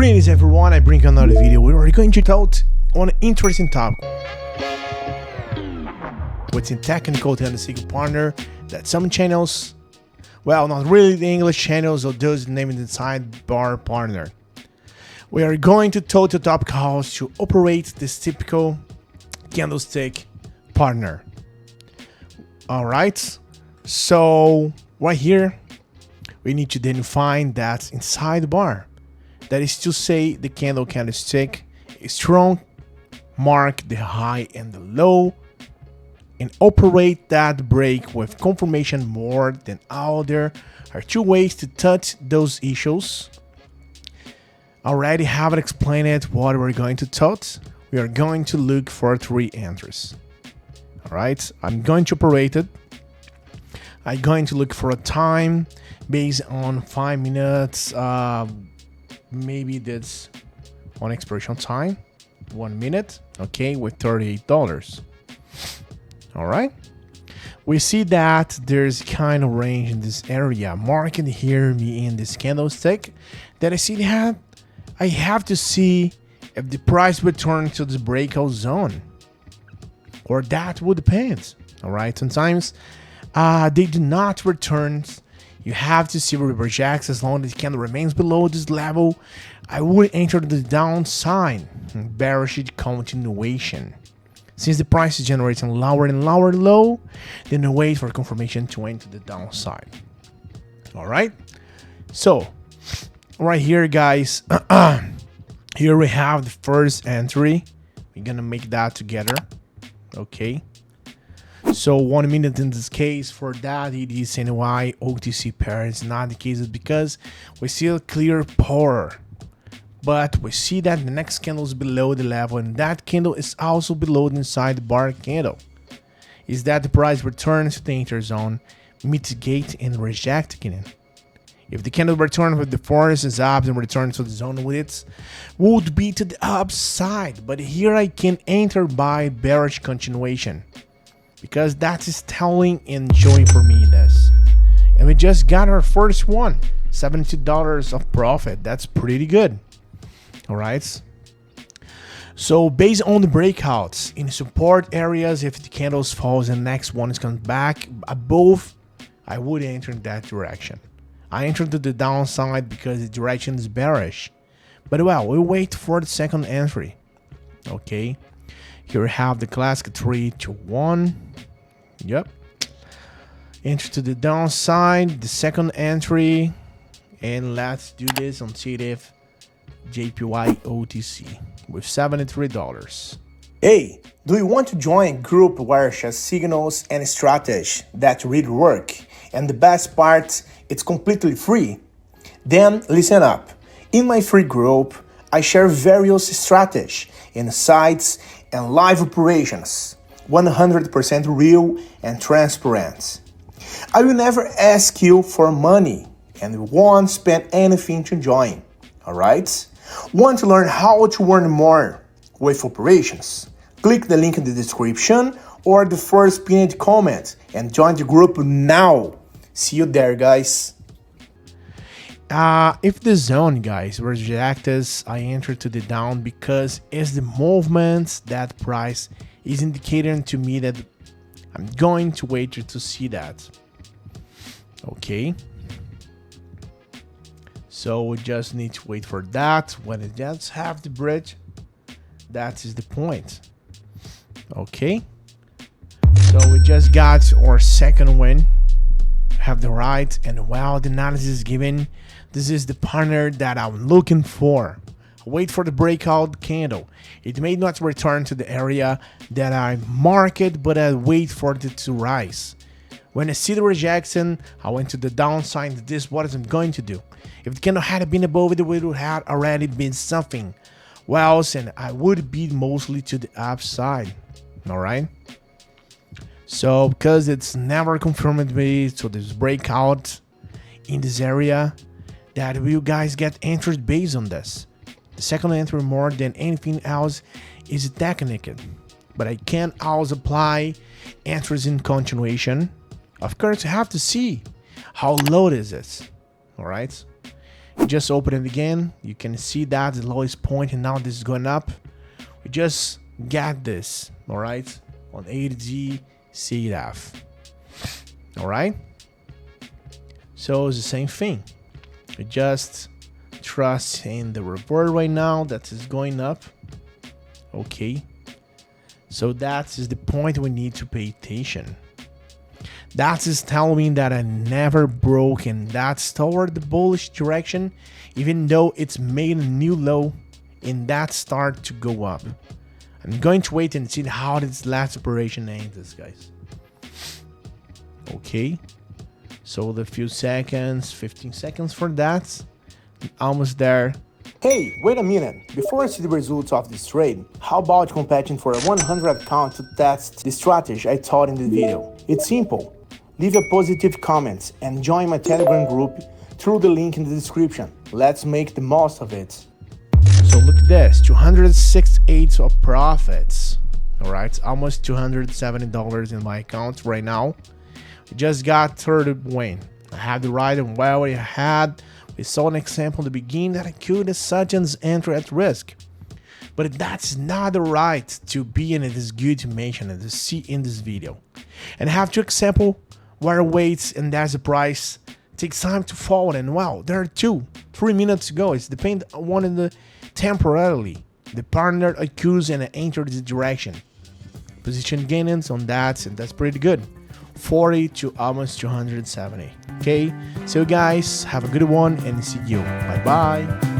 Greetings everyone, I bring another video. We are going to talk on an interesting topic. What's in technical to understand partner that some channels, well, not really the English channels or those named inside sidebar partner. We are going to talk the topic how to operate this typical candlestick partner. Alright, so right here we need to then find that inside the bar. That is to say, the candlestick is strong, mark the high and the low, and operate that break with confirmation more than all. There are two ways to touch those issues. Already have explained it what we're going to touch. We are going to look for three entries. Alright, I'm going to operate it. I'm going to look for a time based on 5 minutes. Maybe that's on expiration time, 1 minute, okay, with $38. All right, we see that there's kind of range in this area, marking here me in this candlestick. That I see that I have to see if the price returns to the breakout zone, or that would depend. All right, sometimes they do not return. You have to see where it rejects. As long as the candle remains below this level, I would enter the downside, bearish continuation. Since the price is generating lower and lower low, then I wait for confirmation to enter the downside. All right. So right here, guys, here we have the first entry. We're gonna make that together. Okay. So 1 minute in this case, for that it is NY OTC pair. It's not the case because we see a clear power, but we see that the next candle is below the level, and that candle is also below the inside bar candle. Is that the price returns to the enter zone, mitigate and reject again? If the candle returns with the force is up and returns to the zone with it, would be to the upside. But here I can enter by bearish continuation, because that is telling and showing for me this. And we just got our first one, $72 of profit. That's pretty good. All right. So based on the breakouts in support areas, if the candles falls and the next one is coming back above, I would enter in that direction. I entered to the downside because the direction is bearish. But well, we'll wait for the second entry. Okay. Here we have the classic 3 to 1. Yep. Enter to the downside, the second entry, and let's do this on CDF JPY OTC with $73. Hey, do you want to join a group where share signals and strategy that really work? And the best part, it's completely free. Then listen up. In my free group, I share various strategies, insights, and live operations, 100% real and transparent. I will never ask you for money and won't spend anything to join. Alright? Want to learn how to earn more with operations? Click the link in the description or the first pinned comment and join the group now. See you there, guys. If the zone, guys, rejects, I enter to the down because it's the movement that price is indicating to me that I'm going to wait to see that. Okay. So we just need to wait for that. When it does have the bridge, that is the point. Okay. So we just got our second win. Have the right, and while the analysis is given, this is the partner that I'm looking for. Wait for the breakout candle. It may not return to the area that I marked, but I wait for it to rise. When I see the rejection, I went to the downside. This is what I'm going to do. If the candle had been above it, it would have already been something. Well, and I would be mostly to the upside. All right. So because it's never confirmed me to this breakout in this area, that you guys get entries based on this. The second entry more than anything else is technical, but I can also apply entries in continuation. Of course, you have to see how low is it. All right. Just open it again. You can see that the lowest point, and now this is going up. We just got this, all right, on ADZ CDF. All right. So it's the same thing. We just trust in the reward right now that is going up. Okay. So that is the point we need to pay attention. That is telling me that I never broke, and that's toward the bullish direction, even though it's made a new low and that start to go up. I'm going to wait and see how this last operation ends, guys. Okay. So the few seconds, 15 seconds for that. Almost there. Hey, wait a minute. Before I see the results of this trade, how about competing for a 100 account to test the strategy I taught in the video? It's simple. Leave a positive comment and join my Telegram group through the link in the description. Let's make the most of it. So look at this, 268 of profits. All right, almost $270 in my account right now. We just got third win. I had the right and well I had. We saw an example in the beginning that I could such as enter at risk. But that's not the right to be in. It is good to mention and to see in this video. And I have two examples where weights and there's a price takes time to fall, and well, there are 3 minutes ago. It's depend on one in the temporarily. The partner accused and entered the direction. Position gains on that, and that's pretty good. 40 to almost 270. Okay, so guys, have a good one and see you. Bye bye.